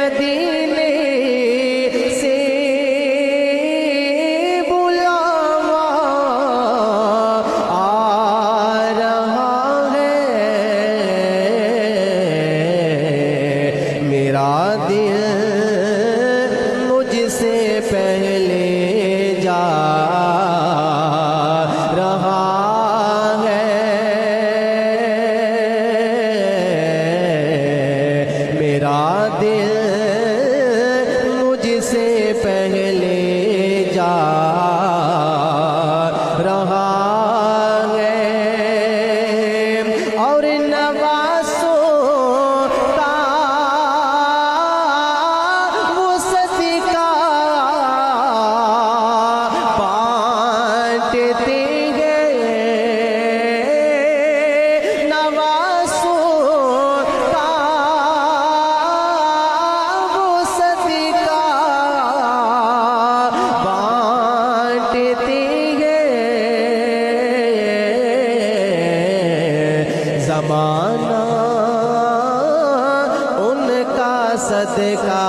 मदीने से बुलावा आ रहा है। मेरा दिल मुझसे पहले जा रहा है। मेरा दिल मुझसे पहले जा रहा है। और नवासों का वो सदका बांटते हैं। नवासों का वो सदका बांटते हैं। ज़माना उनका सदका